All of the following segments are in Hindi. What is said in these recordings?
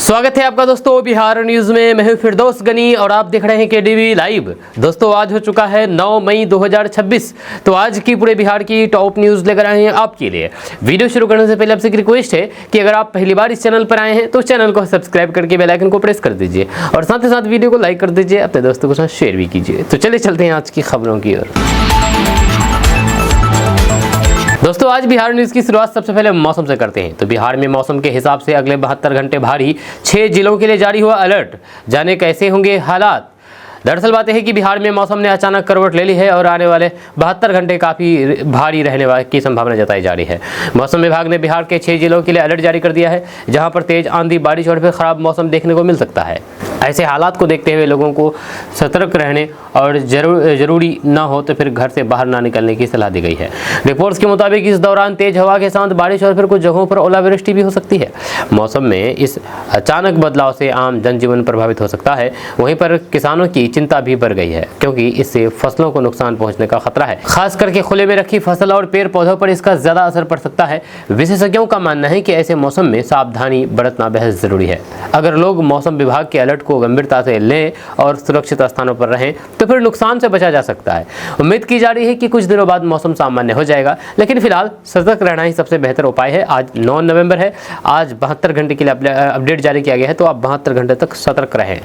स्वागत है आपका दोस्तों बिहार न्यूज में। मैं हूं फिरदौस गनी और आप देख रहे हैं केडीवी लाइव। दोस्तों आज हो चुका है 9 मई 2026। तो आज की पूरे बिहार की टॉप न्यूज लेकर आए हैं आपके लिए। वीडियो शुरू करने से पहले आपसे एक रिक्वेस्ट है कि अगर आप पहली बार इस चैनल पर आए हैं तो चैनल को सब्सक्राइब करके बेल आइकन को प्रेस कर दीजिए और साथ ही साथ वीडियो को लाइक कर दीजिए, अपने दोस्तों के साथ शेयर भी कीजिए। तो चलिए चलते हैं आज की खबरों की ओर। दोस्तों आज बिहार न्यूज की शुरुआत सबसे पहले मौसम से करते हैं। तो बिहार में मौसम के हिसाब से अगले 72 घंटे भारी 6 जिलों के लिए जारी हुआ अलर्ट। जाने कैसे होंगे हालात। दरअसल बात यह है कि बिहार में मौसम ने अचानक करवट ले ली है और आने वाले 72 घंटे काफ़ी भारी रहने की संभावना जताई जा रही है। मौसम विभाग ने बिहार के 6 जिलों के लिए अलर्ट जारी कर दिया है, जहां पर तेज आंधी, बारिश और फिर खराब मौसम देखने को मिल सकता है। ऐसे हालात को देखते हुए लोगों को सतर्क रहने और जरूरी न हो तो फिर घर से बाहर ना निकलने की सलाह दी गई है। रिपोर्ट्स के मुताबिक इस दौरान तेज हवा के साथ बारिश और फिर कुछ जगहों पर ओलावृष्टि भी हो सकती है। मौसम में इस अचानक बदलाव से आम जनजीवन प्रभावित हो सकता है। वहीं पर किसानों की चिंता भी बढ़ गई है, क्योंकि इससे फसलों को नुकसान पहुंचने का खतरा है। खास करके खुले में रखी फसल और पेड़ पौधों पर इसका ज्यादा असर पड़ सकता है। विशेषज्ञों का मानना है कि ऐसे मौसम में सावधानी बरतना बेहद जरूरी है। अगर लोग मौसम विभाग के अलर्ट को गंभीरता से लें और सुरक्षित स्थानों पर रहें तो फिर नुकसान से बचा जा सकता है। उम्मीद की जा रही है कि कुछ दिनों बाद मौसम सामान्य हो जाएगा, लेकिन फिलहाल सतर्क रहना ही सबसे बेहतर उपाय है। आज 9 नवंबर है। आज 72 घंटे के लिए अपडेट जारी किया गया है, तो आप 72 घंटे तक सतर्क रहें।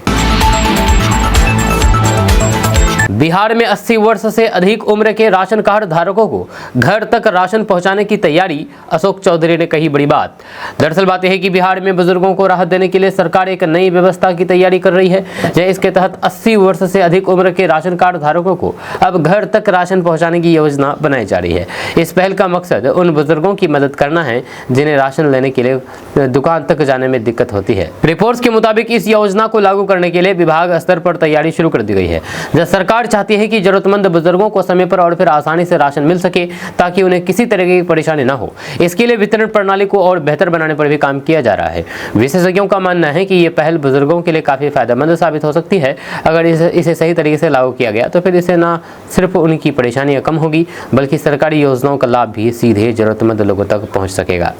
बिहार में 80 वर्ष से अधिक उम्र के राशन कार्ड धारकों को घर तक राशन पहुंचाने की तैयारी। अशोक चौधरी ने कही बड़ी बात। दरअसल बात यह है कि बिहार में बुजुर्गों को राहत देने के लिए सरकार एक नई व्यवस्था की तैयारी कर रही है। इसके तहत 80 वर्ष से अधिक उम्र के राशन कार्ड धारकों को अब घर तक राशन पहुँचाने की योजना बनाई जा रही है। इस पहल का मकसद उन बुजुर्गों की मदद करना है जिन्हें राशन लेने के लिए दुकान तक जाने में दिक्कत होती है। रिपोर्ट्स के मुताबिक इस योजना को लागू करने के लिए विभाग स्तर पर तैयारी शुरू कर दी गई है। जब सरकार चाहती है कि जरूरतमंद बुजुर्गों को समय पर और फिर आसानी से राशन मिल सके, ताकि उन्हें किसी तरह की परेशानी न हो। इसके लिए वितरण प्रणाली को और बेहतर बनाने पर भी काम किया जा रहा है। विशेषज्ञों का मानना है कि ये पहल बुजुर्गों के लिए काफी फायदेमंद साबित हो सकती है। अगर इसे सही तरीके से लागू किया गया तो फिर इससे न सिर्फ उनकी परेशानियां कम होगी, बल्कि सरकारी योजनाओं का लाभ भी सीधे जरूरतमंद लोगों तक पहुंच सकेगा।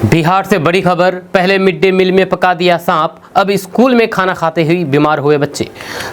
बिहार से बड़ी खबर। पहले मिड डे मील में पका दिया सांप, अब स्कूल में खाना खाते हुए बीमार हुए बच्चे।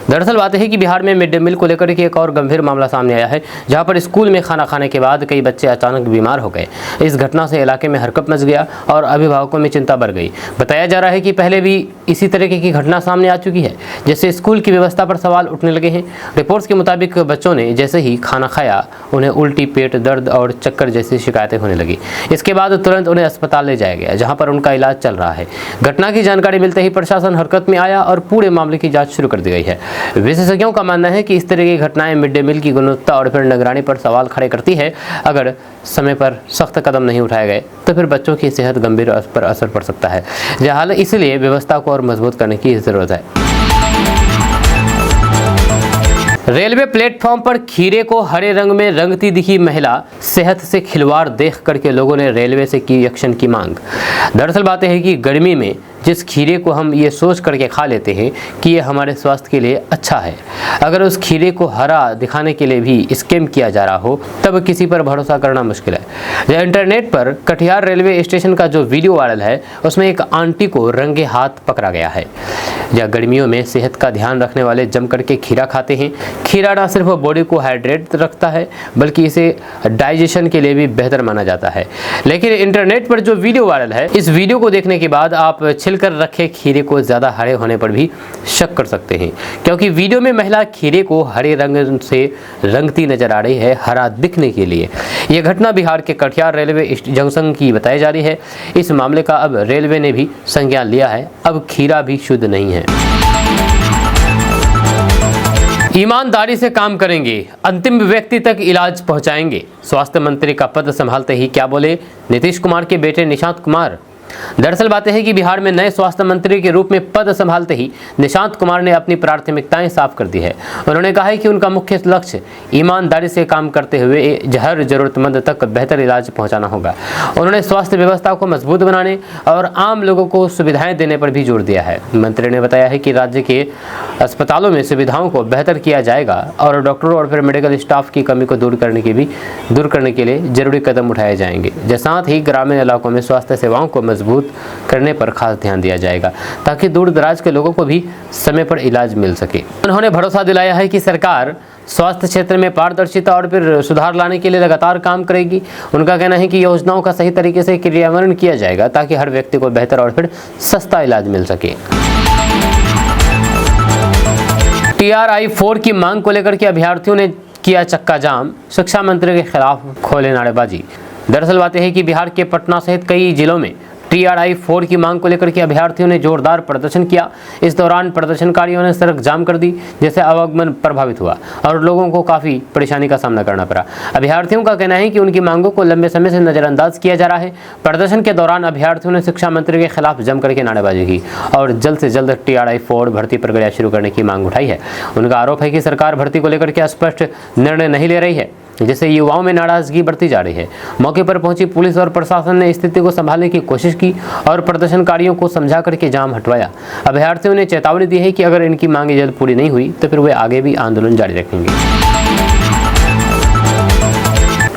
दरअसल बात है कि बिहार में मिड डे मील को लेकर के एक और गंभीर मामला सामने आया है, जहां पर स्कूल में खाना खाने के बाद कई बच्चे अचानक बीमार हो गए। इस घटना से इलाके में हरकत मच गया और अभिभावकों में चिंता बढ़ गई। बताया जा रहा है कि पहले भी इसी तरीके की घटना सामने आ चुकी है, जिससे स्कूल की व्यवस्था पर सवाल उठने लगे हैं। रिपोर्ट्स के मुताबिक बच्चों ने जैसे ही खाना खाया उन्हें उल्टी, पेट दर्द और चक्कर जैसी शिकायतें होने लगी। इसके बाद तुरंत उन्हें अस्पताल ले जाया गया, जहां पर उनका इलाज चल रहा है। घटना की जानकारी मिलते ही प्रशासन हरकत में आया और पूरे मामले की जांच शुरू कर दी गई है। विशेषज्ञों का मानना है कि इस तरह की घटनाएं मिड डे मील की गुणवत्ता और फिर निगरानी पर सवाल खड़े करती है। अगर समय पर सख्त कदम नहीं उठाए गए तो फिर बच्चों की सेहत गंभीर पर असर पड़ सकता है। हाल इसलिए व्यवस्था को और मजबूत करने की जरूरत है। रेलवे प्लेटफॉर्म पर खीरे को हरे रंग में रंगती दिखी महिला। सेहत से खिलवाड़ देख करके लोगों ने रेलवे से की एक्शन की मांग। दरअसल बात है कि गर्मी में जिस खीरे को हम ये सोच करके खा लेते हैं कि ये हमारे स्वास्थ्य के लिए अच्छा है, अगर उस खीरे को हरा दिखाने के लिए भी स्कैम किया जा रहा हो तब किसी पर भरोसा करना मुश्किल है। इंटरनेट पर कटिहार रेलवे स्टेशन का जो वीडियो वायरल है, उसमें एक आंटी को रंगे हाथ पकड़ा गया है। या गर्मियों में सेहत का ध्यान रखने वाले जम करके खीरा खाते हैं। खीरा ना सिर्फ बॉडी को हाइड्रेट रखता है, बल्कि इसे डाइजेशन के लिए भी बेहतर माना जाता है। लेकिन इंटरनेट पर जो वीडियो वायरल है, इस वीडियो को देखने के बाद आप कर रखे खीरे को ज्यादा हरे होने पर भी शक कर सकते हैं, क्योंकि वीडियो में महिला खीरे को हरे रंग से रंगती नजर आ रही है, हरा दिखने के लिए। यह घटना बिहार के कटिहार रेलवे जंक्शन की बताई जा रही है। इस मामले का अब रेलवे ने भी संज्ञान लिया है। अब खीरा भी शुद्ध नहीं है। ईमानदारी से काम करेंगे, अंतिम व्यक्ति तक इलाज पहुंचाएंगे। स्वास्थ्य मंत्री का पद संभालते ही क्या बोले नीतीश कुमार के बेटे निशांत कुमार। दरअसल बात है कि बिहार में नए स्वास्थ्य मंत्री के रूप में पद संभालते ही निशांत कुमार ने अपनी प्राथमिकताएं साफ कर दी है। उन्होंने कहा है कि उनका मुख्य लक्ष्य ईमानदारी से काम करते हुए हर जरूरतमंद तक बेहतर इलाज पहुंचाना होगा। उन्होंने स्वास्थ्य व्यवस्था को मजबूत बनाने और आम लोगों को सुविधाएं देने पर भी जोर दिया है। मंत्री ने बताया है कि राज्य के अस्पतालों में सुविधाओं को बेहतर किया जाएगा और डॉक्टरों और फिर मेडिकल स्टाफ की कमी को दूर करने के लिए जरूरी कदम उठाए जाएंगे। साथ ही ग्रामीण इलाकों में स्वास्थ्य सेवाओं को मजबूत मजबूत करने पर खास ध्यान दिया जाएगा ताकि दूर दराज के लोगों को भी समय पर इलाज मिल सके। उन्होंने भरोसा दिलाया है कि सरकार स्वास्थ्य क्षेत्र में पारदर्शिता और फिर सुधार लाने के लिए लगातार काम करेगी। उनका कहना है कि योजनाओं का सही तरीके से क्रियान्वयन किया जाएगा ताकि हर व्यक्ति को बेहतर और फिर सस्ता इलाज मिल सके। TRI 4 की मांग को लेकर के अभ्यर्थियों ने किया चक्का जाम, शिक्षा मंत्री के खिलाफ खोले नारेबाजी। दरअसल बात यह है कि बिहार के पटना सहित कई जिलों में TRI 4 की मांग को लेकर के अभ्यर्थियों ने जोरदार प्रदर्शन किया। इस दौरान प्रदर्शनकारियों ने सड़क जाम कर दी, जिससे आवागमन प्रभावित हुआ और लोगों को काफ़ी परेशानी का सामना करना पड़ा। अभ्यर्थियों का कहना है कि उनकी मांगों को लंबे समय से नज़रअंदाज किया जा रहा है। प्रदर्शन के दौरान अभ्यर्थियों ने शिक्षा मंत्री के खिलाफ जम करके नारेबाजी की और जल्द से जल्द TRI 4 भर्ती प्रक्रिया शुरू करने की मांग उठाई है। उनका आरोप है कि सरकार भर्ती को लेकर के स्पष्ट निर्णय नहीं ले रही है, जिससे युवाओं में नाराजगी बढ़ती जा रही है। मौके पर पहुंची पुलिस और प्रशासन ने स्थिति को संभालने की कोशिश की और प्रदर्शनकारियों को समझा करके जाम हटवाया। अभ्यर्थियों ने चेतावनी दी है कि अगर इनकी मांगें जल्द पूरी नहीं हुई तो फिर वे आगे भी आंदोलन जारी रखेंगे।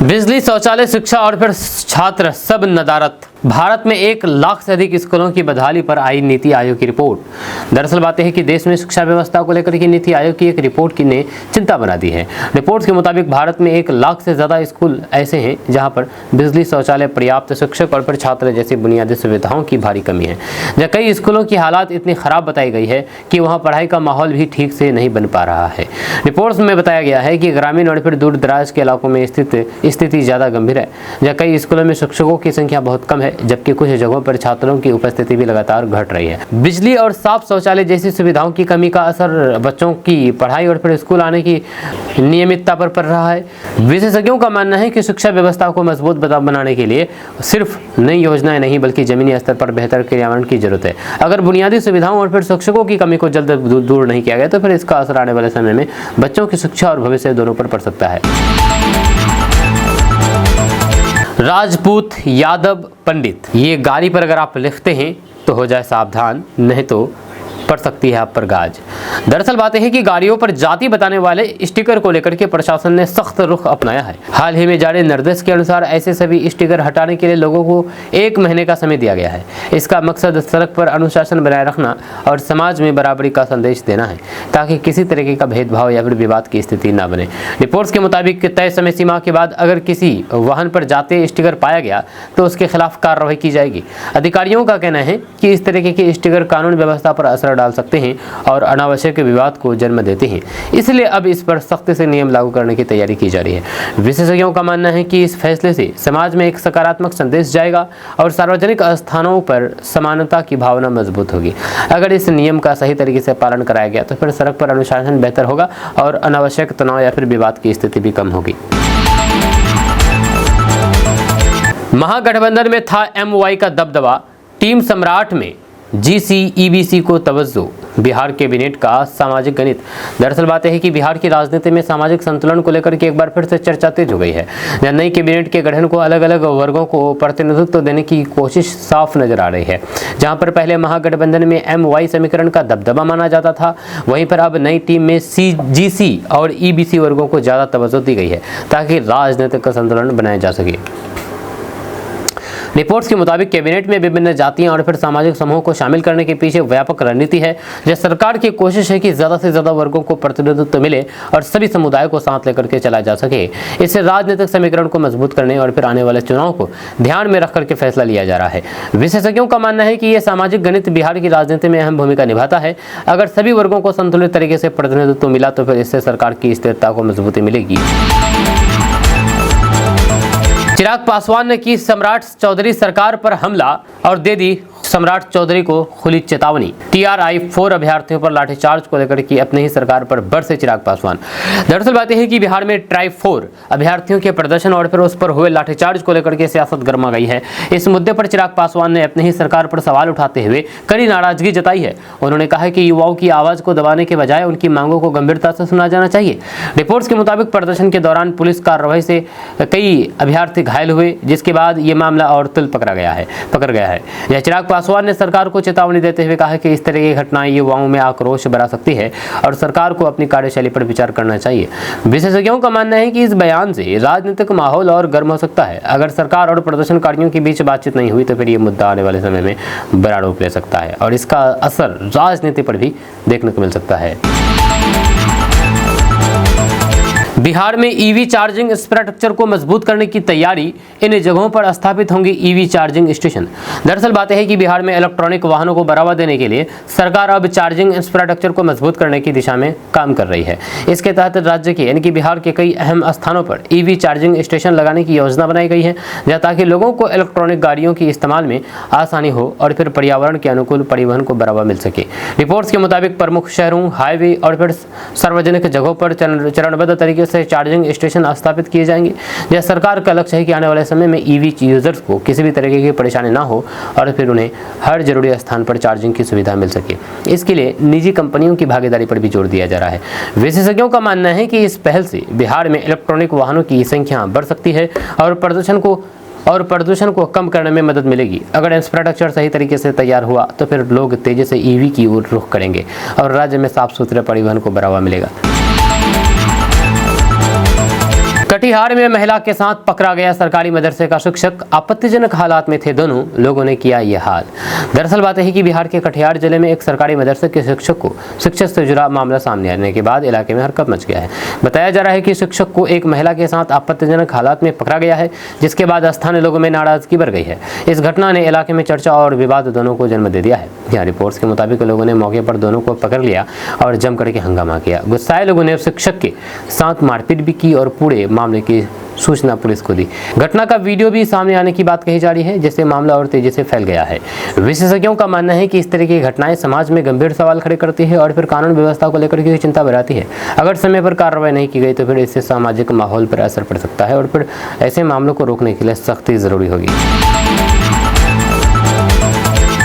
बिजली, शौचालय, शिक्षा और फिर छात्र सब नदारत। भारत में 1 लाख से अधिक स्कूलों की बदहाली पर आई नीति आयोग की रिपोर्ट। दरअसल बात यह है कि देश में शिक्षा व्यवस्था को लेकर के नीति आयोग की एक रिपोर्ट ने चिंता बना दी है। रिपोर्ट के मुताबिक भारत में 1 लाख से ज़्यादा स्कूल ऐसे हैं जहां पर बिजली, शौचालय, पर्याप्त शिक्षक और फिर छात्र जैसी बुनियादी सुविधाओं की भारी कमी है। जहाँ कई स्कूलों की हालात इतनी ख़राब बताई गई है कि वहाँ पढ़ाई का माहौल भी ठीक से नहीं बन पा रहा है। रिपोर्ट में बताया गया है कि ग्रामीण और फिर दूर दराज के इलाकों में स्थिति ज़्यादा गंभीर है, जहाँ कई स्कूलों में शिक्षकों की संख्या बहुत कम है, जबकि कुछ जगहों पर छात्रों की उपस्थिति भी लगातार घट रही है। बिजली और साफ शौचालय जैसी सुविधाओं की कमी का असर बच्चों की पढ़ाई और फिर स्कूल आने की नियमितता पर पड़ रहा है। विशेषज्ञों का मानना है कि शिक्षा व्यवस्था को मजबूत बनाने के लिए सिर्फ नई योजनाएं नहीं बल्कि जमीनी स्तर पर बेहतर क्रियान्वयन की जरूरत है। अगर बुनियादी सुविधाओं और फिर शिक्षकों की कमी को जल्द दूर नहीं किया गया तो फिर इसका असर आने वाले समय में बच्चों की शिक्षा और भविष्य दोनों पर पड़ सकता है। राजपूत, यादव, पंडित, ये गाड़ी पर अगर आप लिखते हैं तो हो जाए सावधान, नहीं तो पड़ सकती है आप पर गाज। दरअसल बात यह है कि गाड़ियों पर जाति बताने वाले स्टिकर को लेकर के प्रशासन ने सख्त रुख अपनाया है। हाल ही में जारी निर्देश के अनुसार ऐसे सभी स्टिकर हटाने के लिए लोगों को 1 महीने का समय दिया गया है। इसका मकसद सड़क पर अनुशासन बनाए रखना और समाज में बराबरी का संदेश देना है ताकि किसी तरीके का भेदभाव या फिर विवाद की स्थिति न बने। रिपोर्ट्स के मुताबिक तय समय सीमा के बाद अगर किसी वाहन पर जाति स्टिकर पाया गया तो उसके खिलाफ कार्रवाई की जाएगी। अधिकारियों का कहना है कि इस तरीके के स्टिकर कानून व्यवस्था पर असर डाल सकते हैं और अनावश्यक विवाद को जन्म देते हैं, इसलिए अब इस पर सख्ती से नियम लागू करने की तैयारी की जा रही है। विशेषज्ञों का मानना है कि इस फैसले से समाज में एक सकारात्मक संदेश जाएगा और सार्वजनिक स्थानों पर समानता की भावना मजबूत होगी। अगर इस नियम का सही तरीके से पालन कराया गया तो फिर सड़क पर अनुशासन बेहतर होगा और अनावश्यक तनाव या फिर विवाद की स्थिति भी कम होगी। महागठबंधन में था MY का दबदबा, टीम सम्राट में GC EBC को तवज्जो, बिहार कैबिनेट का सामाजिक गणित। दरअसल बात है कि बिहार की राजनीति में सामाजिक संतुलन को लेकर के एक बार फिर से चर्चा तेज हो गई है। नई कैबिनेट के गठन को अलग अलग वर्गों को प्रतिनिधित्व देने की कोशिश साफ नजर आ रही है। जहां पर पहले महागठबंधन में MY समीकरण का दबदबा माना जाता था, वहीं पर अब नई टीम में GC और EBC वर्गों को ज़्यादा तवज्जो दी गई है ताकि राजनीतिक का संतुलन बनाया जा सके। रिपोर्ट्स के मुताबिक कैबिनेट में विभिन्न जातियां और फिर सामाजिक समूहों को शामिल करने के पीछे व्यापक रणनीति है। यह सरकार की कोशिश है कि ज़्यादा से ज़्यादा वर्गों को प्रतिनिधित्व मिले और सभी समुदायों को साथ लेकर के चला जा सके। इससे राजनीतिक समीकरण को मजबूत करने और फिर आने वाले चुनाव को ध्यान में रख करके फैसला लिया जा रहा है। विशेषज्ञों का मानना है कि यह सामाजिक गणित बिहार की राजनीति में अहम भूमिका निभाता है। अगर सभी वर्गों को संतुलित तरीके से प्रतिनिधित्व मिला तो फिर इससे सरकार की स्थिरता को मजबूती मिलेगी। चिराग पासवान ने की सम्राट चौधरी सरकार पर हमला और दे दी सम्राट चौधरी को खुली चेतावनी। TRI 4 अभ्यर्थियों पर लाठीचार्ज को लेकर की अपनी ही सरकार पर बरसे चिराग पासवान। दरअसल बात यह है कि बिहार में TRI 4 अभ्यर्थियों के प्रदर्शन और फिर उस पर हुए लाठीचार्ज को लेकर के सियासत गर्मा गई है। इस मुद्दे पर चिराग पासवान ने अपनी ही सरकार पर सवाल उठाते हुए कड़ी नाराजगी जताई है। उन्होंने कहा कि युवाओं की आवाज को दबाने के बजाय उनकी मांगों को गंभीरता से सुना जाना चाहिए। रिपोर्ट्स के मुताबिक प्रदर्शन के दौरान पुलिस कार्रवाई से कई अभ्यर्थी घायल हुए, जिसके बाद ये मामला और तिल पकड़ गया है। यह चिराग पासवान ने सरकार को चेतावनी देते हुए कहा कि इस तरह की घटनाएं युवाओं में आक्रोश बढ़ा सकती है और सरकार को अपनी कार्यशैली पर विचार करना चाहिए। विशेषज्ञों का मानना है कि इस बयान से राजनीतिक माहौल और गर्म हो सकता है। अगर सरकार और प्रदर्शनकारियों के बीच बातचीत नहीं हुई तो फिर ये मुद्दा आने वाले समय में बड़ा रूप ले सकता है और इसका असर राजनीति पर भी देखने को मिल सकता है। बिहार में ईवी चार्जिंग इंफ्रास्ट्रक्चर को मजबूत करने की तैयारी, इन जगहों पर स्थापित होंगे ईवी चार्जिंग स्टेशन। दरअसल बात है कि बिहार में इलेक्ट्रॉनिक वाहनों को बढ़ावा देने के लिए सरकार अब चार्जिंग इंफ्रास्ट्रक्चर को मजबूत करने की दिशा में काम कर रही है। इसके तहत राज्य के यानी कि बिहार के कई अहम स्थानों पर ईवी चार्जिंग स्टेशन लगाने की योजना बनाई गई है, ताकि लोगों को इलेक्ट्रॉनिक गाड़ियों के इस्तेमाल में आसानी हो और फिर पर्यावरण के अनुकूल परिवहन को बढ़ावा मिल सके। रिपोर्ट्स के मुताबिक प्रमुख शहरों, हाईवे और फिर सार्वजनिक जगहों पर चरणबद्ध तरीके से चार्जिंग स्टेशन स्थापित किए जाएंगे। यह सरकार का लक्ष्य है कि आने वाले समय में ईवी यूजर्स को किसी भी तरीके की परेशानी ना हो और फिर उन्हें हर जरूरी स्थान पर चार्जिंग की सुविधा मिल सके। इसके लिए निजी कंपनियों की भागीदारी पर भी जोर दिया जा रहा है। विशेषज्ञों का मानना है कि इस पहल से बिहार में इलेक्ट्रॉनिक वाहनों की संख्या बढ़ सकती है और प्रदूषण को कम करने में मदद मिलेगी। अगर इंफ्रास्ट्रक्चर सही तरीके से तैयार हुआ तो फिर लोग तेजी से ईवी की ओर रुख करेंगे और राज्य में साफ सुथरे परिवहन को बढ़ावा मिलेगा। कटिहार में महिला के साथ पकड़ा गया सरकारी मदरसे का शिक्षक, आपत्तिजनक हालात में थे दोनों लोगों ने किया यह हाल। दरअसल बात है कि बिहार के कटिहार जिले में एक सरकारी मदरसे के शिक्षक को शिक्षा से जुड़ा मामला सामने आने के बाद इलाके में हरकत मच गया है। बताया जा रहा है कि शिक्षक को एक महिला के साथ आपत्तिजनक हालात में पकड़ा गया है, जिसके बाद स्थानीय लोगों में नाराजगी बढ़ गई है। इस घटना ने इलाके में चर्चा और विवाद दोनों को जन्म दे दिया है। यहाँ रिपोर्ट्स के मुताबिक लोगों ने मौके पर दोनों को पकड़ लिया और जम करके हंगामा किया। गुस्साए लोगों ने शिक्षक के साथ मारपीट भी की और पूरे मामले की सूचना पुलिस को दी। घटना का वीडियो भी सामने आने की बात कही जा रही है, जिससे मामला और तेजी से फैल गया है। विशेषज्ञों का मानना है कि इस तरह की घटनाएं समाज में गंभीर सवाल खड़े करती है और फिर कानून व्यवस्था को लेकर के चिंता बढ़ाती है। अगर समय पर कार्रवाई नहीं की गई तो फिर इससे सामाजिक माहौल पर असर पड़ सकता है और फिर ऐसे मामलों को रोकने के लिए सख्ती जरूरी होगी।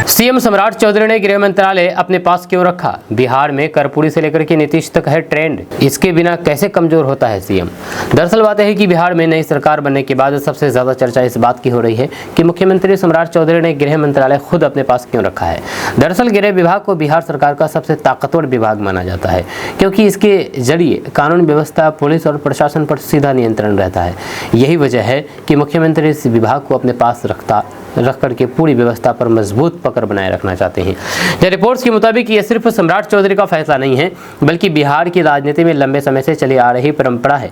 सीएम सम्राट चौधरी ने गृह मंत्रालय अपने पास क्यों रखा? बिहार में कर्पूरी से लेकर के नीतीश तक है ट्रेंड, इसके बिना कैसे कमजोर होता है सीएम? दरअसल बात है कि बिहार में नई सरकार बनने के बाद सबसे ज्यादा चर्चा इस बात की हो रही है कि मुख्यमंत्री सम्राट चौधरी ने गृह मंत्रालय खुद अपने पास क्यों रखा है। दरअसल गृह विभाग को बिहार सरकार का सबसे ताकतवर विभाग माना जाता है, क्योंकि इसके जरिए कानून व्यवस्था, पुलिस और प्रशासन पर सीधा नियंत्रण रहता है। यही वजह है कि मुख्यमंत्री इस विभाग को अपने पास रख करके पूरी व्यवस्था पर मजबूत पकड़ बनाए रखना चाहते हैं। यह रिपोर्ट्स के मुताबिक ये सिर्फ सम्राट चौधरी का फैसला नहीं है, बल्कि बिहार की राजनीति में लंबे समय से चली आ रही परंपरा है।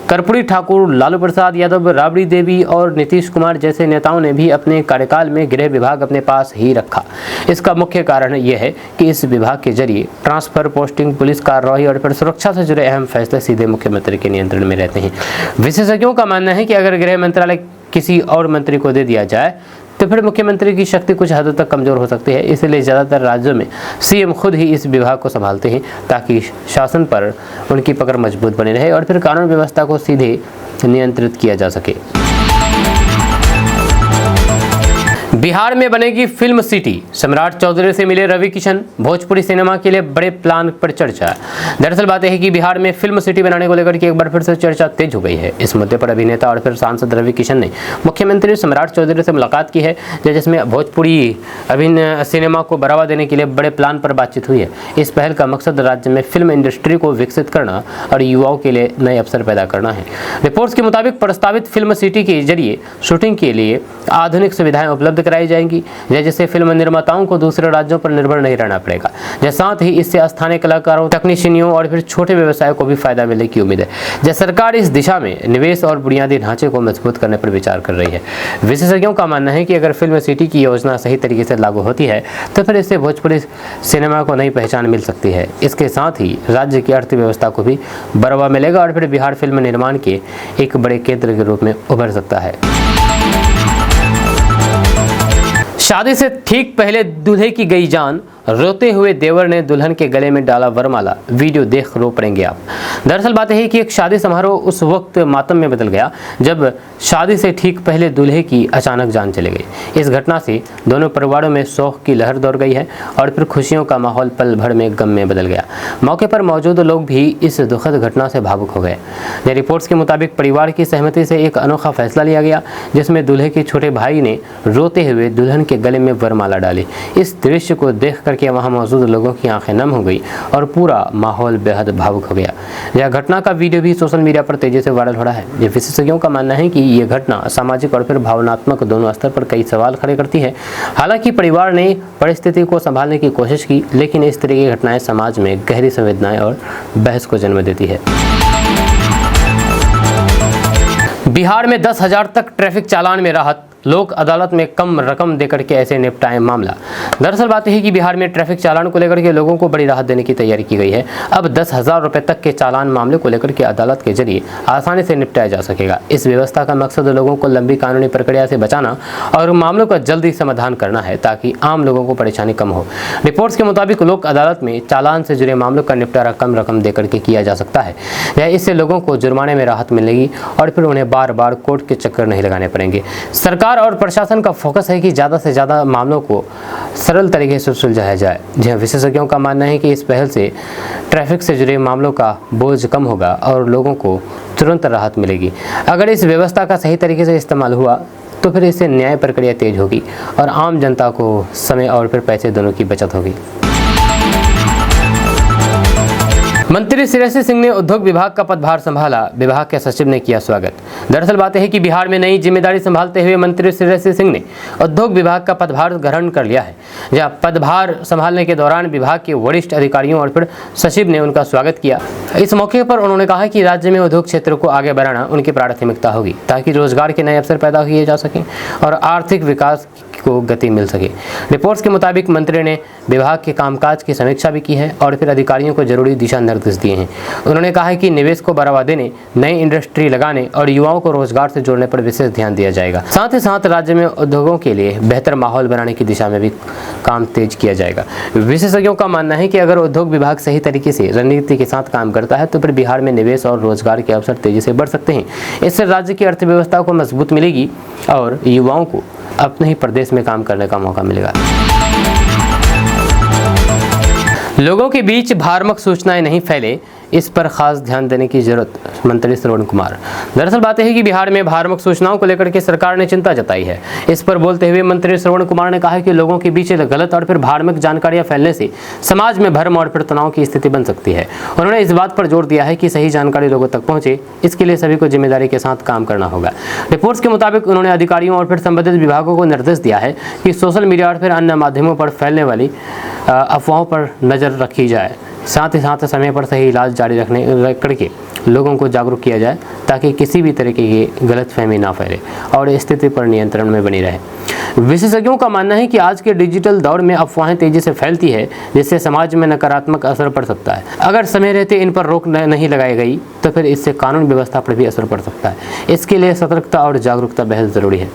कर्पूरी ठाकुर, लालू प्रसाद यादव, राबड़ी देवी और नीतीश कुमार जैसे नेताओं ने भी अपने कार्यकाल में गृह विभाग अपने पास ही रखा। इसका मुख्य कारण यह है कि इस विभाग के जरिए ट्रांसफर, पोस्टिंग, पुलिस कार्रवाई और फिर सुरक्षा से जुड़े अहम फैसले सीधे मुख्यमंत्री के नियंत्रण में रहते हैं। विशेषज्ञों का मानना है कि अगर गृह मंत्रालय किसी और मंत्री को दे दिया जाए तो फिर मुख्यमंत्री की शक्ति कुछ हद तक कमजोर हो सकती है। इसलिए ज़्यादातर राज्यों में सीएम खुद ही इस विभाग को संभालते हैं, ताकि शासन पर उनकी पकड़ मजबूत बनी रहे और फिर कानून व्यवस्था को सीधे नियंत्रित किया जा सके। बिहार में बनेगी फिल्म सिटी, सम्राट चौधरी से मिले रवि किशन, भोजपुरी सिनेमा के लिए बड़े प्लान पर चर्चा। दरअसल बात है कि बिहार में फिल्म सिटी बनाने को लेकर के एक बार फिर से चर्चा तेज हो गई है। इस मुद्दे पर अभिनेता और फिर सांसद रवि किशन ने मुख्यमंत्री सम्राट चौधरी से मुलाकात की है, जिसमें भोजपुरी अभिनय सिनेमा को बढ़ावा देने के लिए बड़े प्लान पर बातचीत हुई है। इस पहल का मकसद राज्य में फिल्म इंडस्ट्री को विकसित करना और युवाओं के लिए नए अवसर पैदा करना है। रिपोर्ट्स के मुताबिक प्रस्तावित फिल्म सिटी के जरिए शूटिंग के लिए आधुनिक सुविधाएं उपलब्ध कराई जाएंगी, जैसे फिल्म निर्माताओं को दूसरे राज्यों पर निर्भर नहीं रहना पड़ेगा। साथ ही इससे स्थानीय कलाकारों, तकनीशियनों और फिर छोटे व्यवसायों को भी फायदा मिलने की उम्मीद है। सरकार इस दिशा में निवेश और बुनियादी ढांचे को मजबूत करने पर विचार कर रही है। विशेषज्ञों का मानना है कि अगर फिल्म सिटी की योजना सही तरीके से लागू होती है तो फिर इससे भोजपुरी सिनेमा को नई पहचान मिल सकती है। इसके साथ ही राज्य की अर्थव्यवस्था को भी बढ़ावा मिलेगा और फिर बिहार फिल्म निर्माण के एक बड़े केंद्र के रूप में उभर सकता है। शादी से ठीक पहले दूल्हे की गई जान, रोते हुए देवर ने दुल्हन के गले में डाला वरमाला, वीडियो देख रो पड़ेंगे आप। दरअसल बात है कि एक शादी समारोह उस वक्त मातम में बदल गया जब शादी से ठीक पहले दूल्हे की अचानक जान चली गई। इस घटना से दोनों परिवारों में शोक की लहर दौड़ गई है और फिर खुशियों का माहौल पल भर में गम में बदल गया। मौके पर मौजूद लोग भी इस दुखद घटना से भावुक हो गए। रिपोर्ट्स के मुताबिक परिवार की सहमति से एक अनोखा फैसला लिया गया जिसमें दूल्हे के छोटे भाई ने रोते हुए दुल्हन के गले में वरमाला डाली। इस दृश्य को देख करके वहां मौजूद लोगों की आंखें नम हो गई और पूरा माहौल बेहद भावुक हो गया। यह घटना का वीडियो भी सोशल मीडिया पर तेजी से वायरल हो रहा है। ये विशेषज्ञों का मानना है कि यह घटना सामाजिक और फिर भावनात्मक दोनों स्तर पर कई सवाल खड़े करती है। हालांकि परिवार ने परिस्थिति को संभालने की कोशिश की, लेकिन इस तरह की घटनाएं समाज में गहरी संवेदनाएं और बहस को जन्म देती है। बिहार में 10,000 तक ट्रैफिक चालान में राहत, लोक अदालत में कम रकम देकर के ऐसे निपटाएं मामला। दरअसल बात है कि बिहार में ट्रैफिक चालान को लेकर के लोगों को बड़ी राहत देने की तैयारी की गई है। अब 10,000 रुपए तक के चालान मामले को लेकर के अदालत के जरिए आसानी से निपटाया जा सकेगा। इस व्यवस्था का मकसद लोगों को लंबी कानूनी प्रक्रिया से बचाना और मामलों का जल्दी समाधान करना है ताकि आम लोगों को परेशानी कम हो। रिपोर्ट्स के मुताबिक लोक अदालत में चालान से जुड़े मामलों का निपटारा कम रकम देकर के किया जा सकता है। इससे लोगों को जुर्माने में राहत मिलेगी और फिर उन्हें बार बार कोर्ट के चक्कर नहीं लगाने पड़ेंगे। सरकार और प्रशासन का फोकस है कि ज़्यादा से ज़्यादा मामलों को सरल तरीके से सुलझाया जाए। जहाँ विशेषज्ञों का मानना है कि इस पहल से ट्रैफिक से जुड़े मामलों का बोझ कम होगा और लोगों को तुरंत राहत मिलेगी। अगर इस व्यवस्था का सही तरीके से इस्तेमाल हुआ तो फिर इससे न्याय प्रक्रिया तेज होगी और आम जनता को समय और फिर पैसे दोनों की बचत होगी। मंत्री श्रेयसी सिंह ने उद्योग विभाग का पदभार संभाला, विभाग के सचिव ने किया स्वागत। दरअसल बात है कि बिहार में नई जिम्मेदारी संभालते हुए मंत्री श्रेयसी सिंह ने उद्योग विभाग का पदभार ग्रहण कर लिया है। जहां पदभार संभालने के दौरान विभाग के वरिष्ठ अधिकारियों और फिर सचिव ने उनका स्वागत किया। इस मौके पर उन्होंने कहा कि राज्य में उद्योग क्षेत्र को आगे बढ़ाना उनकी प्राथमिकता होगी ताकि रोजगार के नए अवसर पैदा किए जा सकें और आर्थिक विकास को गति मिल सके। रिपोर्ट्स के मुताबिक मंत्री ने विभाग के कामकाज की समीक्षा भी की है और फिर अधिकारियों को जरूरी दिशा निर्देश दिए हैं। उन्होंने कहा है कि निवेश को बढ़ावा देने, नई इंडस्ट्री लगाने और युवाओं को रोजगार से जोड़ने पर विशेष ध्यान दिया जाएगा। साथ ही साथ राज्य में उद्योगों के लिए बेहतर माहौल बनाने की दिशा में भी काम तेज किया जाएगा। विशेषज्ञों का मानना है कि अगर उद्योग विभाग सही तरीके से रणनीति के साथ काम करता है तो फिर बिहार में निवेश और रोजगार के अवसर तेजी से बढ़ सकते हैं। इससे राज्य की अर्थव्यवस्था को मजबूत मिलेगी और युवाओं को अपने ही प्रदेश में काम करने का मौका मिलेगा। लोगों के बीच भ्रामक सूचनाएं नहीं फैले, इस पर खास ध्यान देने की जरूरत, मंत्री श्रवण कुमार। दरअसल बात है कि बिहार में भ्रामक सूचनाओं को लेकर के सरकार ने चिंता जताई है। इस पर बोलते हुए मंत्री श्रवण कुमार ने कहा कि लोगों के बीच गलत और फिर भ्रामक जानकारियां फैलने से समाज में भ्रम और फिर तनाव की स्थिति बन सकती है। उन्होंने इस बात पर जोर दिया है कि सही जानकारी लोगों तक पहुंचे, इसके लिए सभी को जिम्मेदारी के साथ काम करना होगा। रिपोर्ट्स के मुताबिक उन्होंने अधिकारियों और फिर संबंधित विभागों को निर्देश दिया है कि सोशल मीडिया और फिर अन्य माध्यमों पर फैलने वाली अफवाहों पर नजर रखी जाए। साथ ही साथ समय पर सही इलाज जारी रखने करके लोगों को जागरूक किया जाए ताकि किसी भी तरीके की गलतफहमी ना फैले और स्थिति पर नियंत्रण में बनी रहे। विशेषज्ञों का मानना है कि आज के डिजिटल दौर में अफवाहें तेजी से फैलती है जिससे समाज में नकारात्मक असर पड़ सकता है। अगर समय रहते इन पर रोक नहीं लगाई गई तो फिर इससे कानून व्यवस्था पर भी असर पड़ सकता है। इसके लिए सतर्कता और जागरूकता बेहद जरूरी है।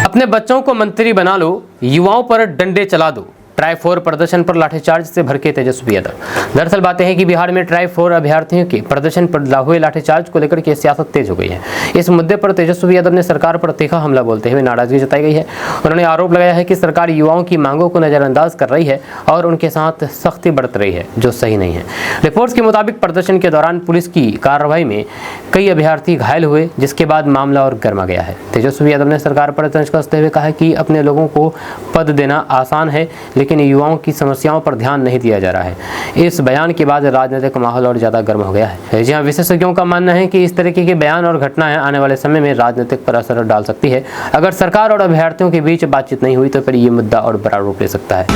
अपने बच्चों को मंत्री बना लो, युवाओं पर डंडे चला दो, ट्राई-4 प्रदर्शन पर लाठीचार्ज से भड़के तेजस्वी यादव। दरअसल बातें हैं कि बिहार में ट्राई-4 अभ्यर्थियों के प्रदर्शन पर हुए लाठीचार्ज को लेकर के सियासत तेज हो गई है। इस मुद्दे पर तेजस्वी यादव ने सरकार पर तीखा हमला बोलते हुए नाराजगी जताई गई है। उन्होंने आरोप लगाया है कि सरकार युवाओं की मांगों को नजरअंदाज कर रही है और उनके साथ सख्ती बरत रही है, जो सही नहीं है। रिपोर्ट्स के मुताबिक प्रदर्शन के दौरान पुलिस की कार्रवाई में कई अभ्यर्थी घायल हुए, जिसके बाद मामला और गर्मा गया है। तेजस्वी यादव ने सरकार पर तंज कसते हुए कहा कि अपने लोगों को पद देना आसान है लेकिन युवाओं की समस्याओं पर ध्यान नहीं दिया जा रहा है। इस बयान के बाद राजनीतिक माहौल और ज्यादा गर्म हो गया है। जहां विशेषज्ञों का मानना है कि इस तरीके के बयान और घटनाएं आने वाले समय में राजनीतिक पर असर डाल सकती है। अगर सरकार और अभ्यर्थियों के बीच बातचीत नहीं हुई तो फिर ये मुद्दा और बड़ा रूप ले सकता है।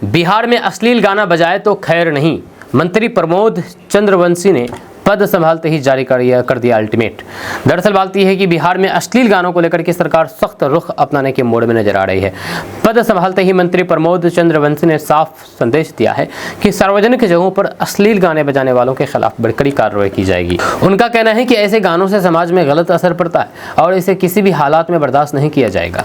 बिहार में अश्लील गाना बजाए तो खैर नहीं, मंत्री प्रमोद चंद्रवंशी ने पद संभालते ही जारी कर दिया अल्टीमेट। दरअसल बात यह है कि बिहार में अश्लील गानों को लेकर के सरकार सख्त रुख अपनाने के मोड़ में नजर आ रही है। पद संभालते ही मंत्री प्रमोद चंद्र वंशी ने साफ संदेश दिया है कि सार्वजनिक जगहों पर अश्लील गाने बजाने वालों के खिलाफ कड़ी कार्रवाई की जाएगी। उनका कहना है कि ऐसे गानों से समाज में गलत असर पड़ता है और इसे किसी भी हालात में बर्दाश्त नहीं किया जाएगा।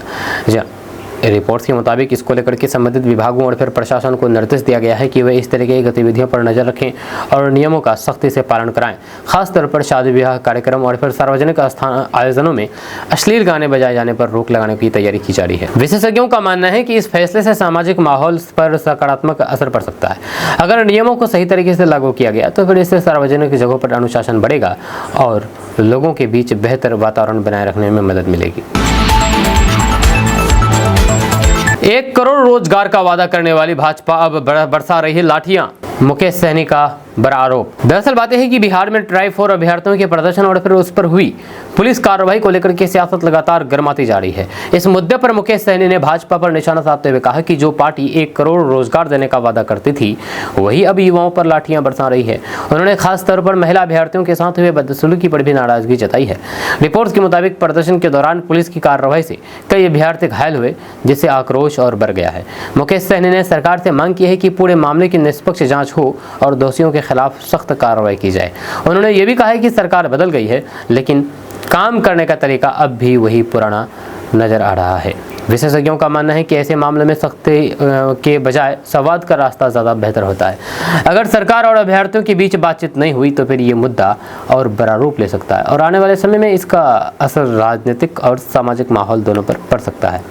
रिपोर्ट्स के मुताबिक इसको लेकर के संबंधित विभागों और फिर प्रशासन को निर्देश दिया गया है कि वे इस तरह की गतिविधियों पर नजर रखें और नियमों का सख्ती से पालन कराएं। खासतौर पर शादी विवाह कार्यक्रम और फिर सार्वजनिक आयोजनों में अश्लील गाने बजाए जाने पर रोक लगाने की तैयारी की जा रही है। विशेषज्ञों का मानना है कि इस फैसले से सामाजिक माहौल पर सकारात्मक असर पड़ सकता है। अगर नियमों को सही तरीके से लागू किया गया तो फिर इससे सार्वजनिक जगहों पर अनुशासन बढ़ेगा और लोगों के बीच बेहतर वातावरण बनाए रखने में मदद मिलेगी। 1 करोड़ रोजगार का वादा करने वाली भाजपा अब बरसा रही है लाठियां, मुकेश सहनी का बड़ा आरोप। दरअसल बात है कि बिहार में ट्राई 4 अभ्यर्थियों के प्रदर्शन और फिर उस पर हुई पुलिस कार्रवाई को लेकर के सियासत लगातार गर्माती जा रही है। इस मुद्दे पर मुकेश सहनी ने भाजपा पर निशाना साधते हुए कहा कि जो पार्टी 1 करोड़ रोजगार देने का वादा करती थी वही अब युवाओं पर लाठियां बरसा रही है। उन्होंने खास तौर पर महिला अभ्यर्थियों के साथ हुए बदसलूकी पर भी नाराजगी जताई है। रिपोर्ट्स के मुताबिक प्रदर्शन के दौरान पुलिस की कार्रवाई से कई अभ्यर्थी घायल हुए, जिससे आक्रोश और बढ़ गया है। मुकेश सहनी ने सरकार से मांग की है कि पूरे मामले की निष्पक्ष जांच हो और दोषियों के खिलाफ सख्त कार्रवाई की जाए। उन्होंने ये भी कहा है कि सरकार बदल गई है लेकिन काम करने का तरीका अब भी वही पुराना नजर आ रहा है। विशेषज्ञों का मानना है कि ऐसे मामलों में सख्ती के बजाय संवाद का रास्ता ज़्यादा बेहतर होता है। अगर सरकार और अभ्यर्थियों के बीच बातचीत नहीं हुई तो फिर ये मुद्दा और बड़ा रूप ले सकता है और आने वाले समय में इसका असर राजनीतिक और सामाजिक माहौल दोनों पर पड़ सकता है।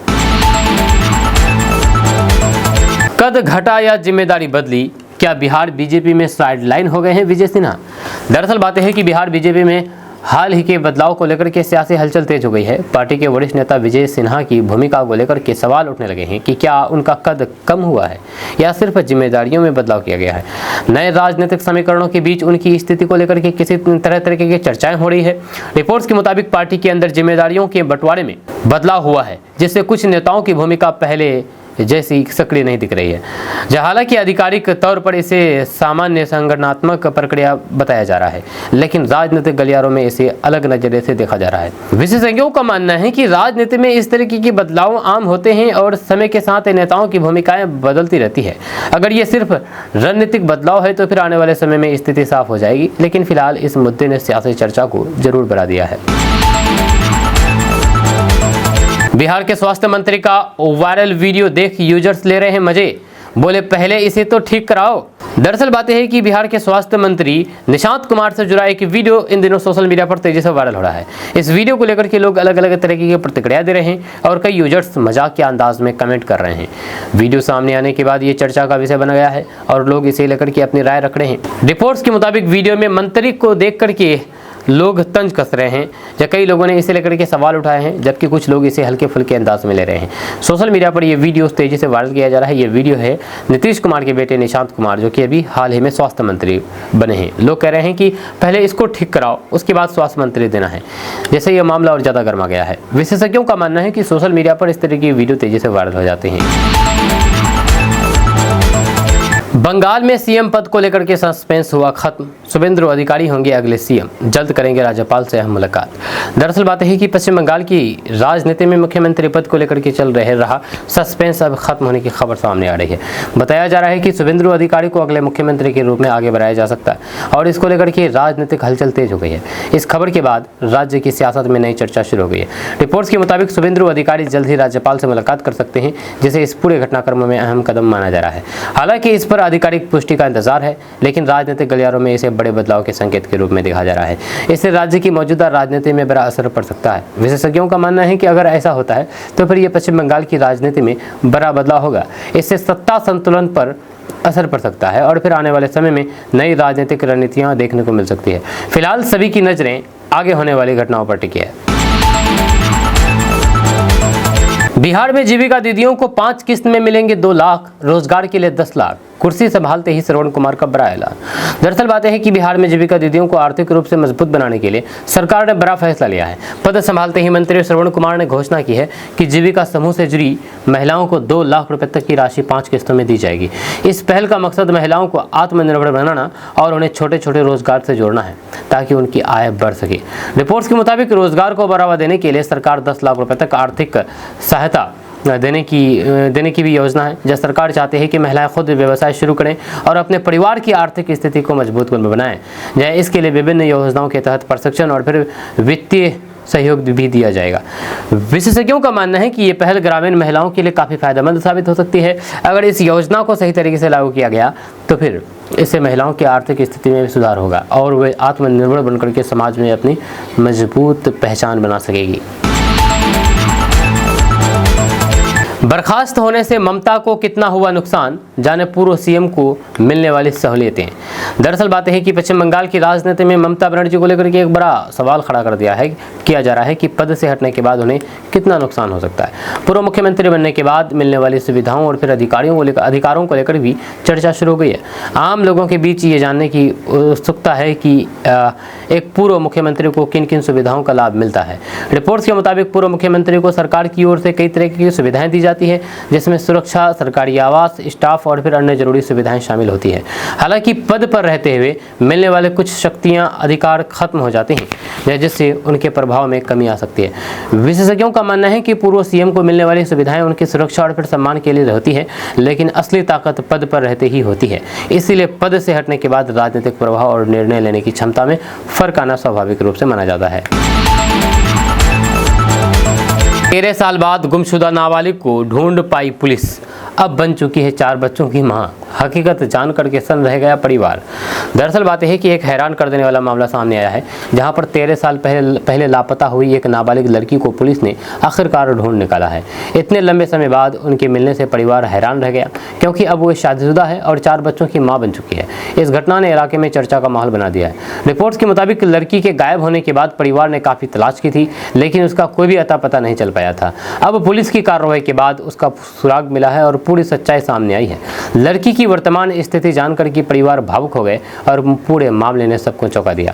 कद घटा या जिम्मेदारी बदली, क्या बिहार बीजेपी में साइडलाइन हो गए हैं विजय सिन्हा? दरअसल बात है कि बिहार बीजेपी में हाल ही के बदलाव को लेकर के सियासी हलचल तेज हो गई है। पार्टी के वरिष्ठ नेता विजय सिन्हा की भूमिका को लेकर के सवाल उठने लगे हैं कि क्या उनका कद कम हुआ है या सिर्फ जिम्मेदारियों में बदलाव किया गया है। नए राजनीतिक समीकरणों के बीच उनकी स्थिति को लेकर के किसी तरह की चर्चाएं हो रही है। रिपोर्ट्स के मुताबिक पार्टी के अंदर जिम्मेदारियों के बंटवारे में बदलाव हुआ है, जिससे कुछ नेताओं की भूमिका पहले जैसी सक्रिय नहीं दिख रही है। हालांकि आधिकारिक तौर पर इसे सामान्य संगठनात्मक प्रक्रिया बताया जा रहा है, लेकिन राजनीतिक गलियारों में इसे अलग नजरिए से देखा जा रहा है। विशेषज्ञों का मानना है कि राजनीति में इस तरीके के बदलाव आम होते हैं और समय के साथ नेताओं की भूमिकाएं बदलती रहती है। अगर ये सिर्फ रणनीतिक बदलाव है तो फिर आने वाले समय में स्थिति साफ हो जाएगी, लेकिन फिलहाल इस मुद्दे ने सियासी चर्चा को जरूर बढ़ा दिया है। बिहार के स्वास्थ्य मंत्री का वायरल वीडियो देख यूजर्स ले रहे हैं मजे, बोले पहले इसे तो ठीक कराओ। दरअसल बात है कि बिहार के स्वास्थ्य मंत्री निशांत कुमार से जुड़ा एक वीडियो इन दिनों सोशल मीडिया पर तेजी से वायरल हो रहा है। इस वीडियो को लेकर के लोग अलग अलग तरीके की प्रतिक्रिया दे रहे हैं और कई यूजर्स मजाक के अंदाज में कमेंट कर रहे हैं। वीडियो सामने आने के बाद ये चर्चा का विषय बन गया है और लोग इसे लेकर के अपनी राय रख रहे हैं। रिपोर्ट्स के मुताबिक वीडियो में मंत्री को देख करके लोग तंज कस रहे हैं या कई लोगों ने इसे लेकर के सवाल उठाए हैं, जबकि कुछ लोग इसे हल्के फुल्के अंदाज में ले रहे हैं। सोशल मीडिया पर यह वीडियो तेजी से वायरल किया जा रहा है। ये वीडियो है नीतीश कुमार के बेटे निशांत कुमार, जो कि अभी हाल ही में स्वास्थ्य मंत्री बने हैं। लोग कह रहे हैं कि पहले इसको ठीक कराओ, उसके बाद स्वास्थ्य मंत्री देना है। जैसे यह मामला और ज़्यादा गर्मा गया है। विशेषज्ञों का मानना है कि सोशल मीडिया पर इस तरह की वीडियो तेजी से वायरल हो जाते हैं। बंगाल में सीएम पद को लेकर के सस्पेंस हुआ खत्म, शुभेंदु अधिकारी होंगे अगले सीएम, जल्द करेंगे राज्यपाल से अहम मुलाकात। दरअसल बात है कि पश्चिम बंगाल की राजनीति में मुख्यमंत्री पद को लेकर के चल रहा सस्पेंस अब खत्म होने की खबर सामने आ रही है। बताया जा रहा है कि शुभेंदु अधिकारी को अगले मुख्यमंत्री के रूप में आगे बढ़ाया जा सकता है और इसको लेकर के राजनीतिक हलचल तेज हो गई है। इस खबर के बाद राज्य की सियासत में नई चर्चा शुरू हो गई है। रिपोर्ट्स के मुताबिक शुभेंदु अधिकारी जल्द ही राज्यपाल से मुलाकात कर सकते हैं, जिसे इस पूरे घटनाक्रम में अहम कदम माना जा रहा है। हालांकि इस पर आधिकारिक पुष्टि का इंतजार है, लेकिन राजनीतिक गलियारों में इसे बड़े बदलाव के संकेत के रूप में देखा जा रहा है। इससे राज्य की मौजूदा राजनीति में बड़ा असर पड़ सकता है। विशेषज्ञों का मानना है कि अगर ऐसा होता है तो फिर यह पश्चिम बंगाल की राजनीति में बड़ा बदलाव होगा। इससे सत्ता संतुलन पर असर पड़ सकता है और फिर आने वाले समय में नई राजनीतिक रणनीतियां देखने को मिल सकती है। फिलहाल सभी की नजरें आगे होने वाली घटनाओं पर टिकी है। बिहार में जीविका दीदियों को 5 किस्त में मिलेंगे 2 लाख, रोजगार के लिए 10 लाख। कुर्सी संभालते ही श्रवण कुमार का बड़ा ऐलान। दरअसल बात है कि बिहार में जीविका दीदियों को आर्थिक रूप से मजबूत बनाने के लिए सरकार ने बड़ा फैसला लिया है। पद संभालते ही मंत्री श्रवण कुमार ने घोषणा की है कि जीविका समूह से जुड़ी महिलाओं को 2 लाख रुपए तक की राशि 5 किस्तों में दी जाएगी। इस पहल का मकसद महिलाओं को आत्मनिर्भर बनाना और उन्हें छोटे छोटे रोजगार से जोड़ना है ताकि उनकी आय बढ़ सके। रिपोर्ट्स के मुताबिक रोजगार को बढ़ावा देने के लिए सरकार 10 लाख रुपए तक आर्थिक सहायता देने की भी योजना है। जब सरकार चाहती है कि महिलाएं खुद व्यवसाय शुरू करें और अपने परिवार की आर्थिक स्थिति को मजबूत बनाएं। जहाँ इसके लिए विभिन्न योजनाओं के तहत प्रशिक्षण और फिर वित्तीय सहयोग भी दिया जाएगा। विशेषज्ञों का मानना है कि ये पहल ग्रामीण महिलाओं के लिए काफ़ी फायदेमंद साबित हो सकती है। अगर इस योजना को सही तरीके से लागू किया गया तो फिर इससे महिलाओं की आर्थिक स्थिति में भी सुधार होगा और वे आत्मनिर्भर बनकर के समाज में अपनी मजबूत पहचान बना सकेगी। बर्खास्त होने से ममता को कितना हुआ नुकसान, जाने पूर्व सीएम को मिलने वाली सहूलियतें। दरअसल बात है कि पश्चिम बंगाल की राजनीति में ममता बनर्जी को लेकर के एक बड़ा सवाल खड़ा कर किया जा रहा है कि पद से हटने के बाद उन्हें कितना नुकसान हो सकता है। पूर्व मुख्यमंत्री बनने के बाद मिलने वाली सुविधाओं और फिर अधिकारों को लेकर भी चर्चा शुरू हो गई है। आम लोगों के बीच ये जानने की उत्सुकता है कि एक पूर्व मुख्यमंत्री को किन किन सुविधाओं का लाभ मिलता है। रिपोर्ट्स के मुताबिक पूर्व मुख्यमंत्री को सरकार की ओर से कई तरह की सुविधाएं दी जाती है, जिसमें सुरक्षा, सरकारी आवास, स्टाफ और फिर अन्य जरूरी सुविधाएं शामिल होती है। हालांकि पद पर रहते हुए मिलने वाले कुछ शक्तियां, अधिकार खत्म हो जाते हैं, जिससे उनके प्रभाव में कमी आ सकती है। विशेषज्ञों का मानना है कि पूर्व सीएम को मिलने वाली सुविधाएं उनकी सुरक्षा और फिर सम्मान के लिए होती है, लेकिन असली ताकत पद पर रहते ही होती है। इसीलिए पद से हटने के बाद राजनीतिक प्रभाव और निर्णय लेने की क्षमता में फर्क आना स्वाभाविक रूप से माना जाता है। 13 साल बाद गुमशुदा नाबालिग को ढूंढ पाई पुलिस, अब बन चुकी है 4 बच्चों की मां। हकीकत जानकर के सन रह गया परिवार। दरअसल बात है कि एक हैरान कर देने वाला मामला सामने आया है, जहां पर 13 साल पहले लापता हुई एक नाबालिग लड़की को पुलिस ने आखिरकार ढूंढ निकाला है। इतने लंबे समय बाद उनके मिलने से परिवार हैरान रह गया, क्योंकि अब वो शादीशुदा है और 4 बच्चों की मां बन चुकी है। इस घटना ने इलाके में चर्चा का माहौल बना दिया है। रिपोर्ट्स के मुताबिक लड़की के गायब होने के बाद परिवार ने काफ़ी तलाश की थी, लेकिन उसका कोई भी अता पता नहीं चल पाया था। अब पुलिस की कार्रवाई के बाद उसका सुराग मिला है और पूरी सच्चाई सामने आई है। लड़की की वर्तमान स्थिति जानकर कि परिवार भावुक हो गए और पूरे मामले ने सबको चौंका दिया।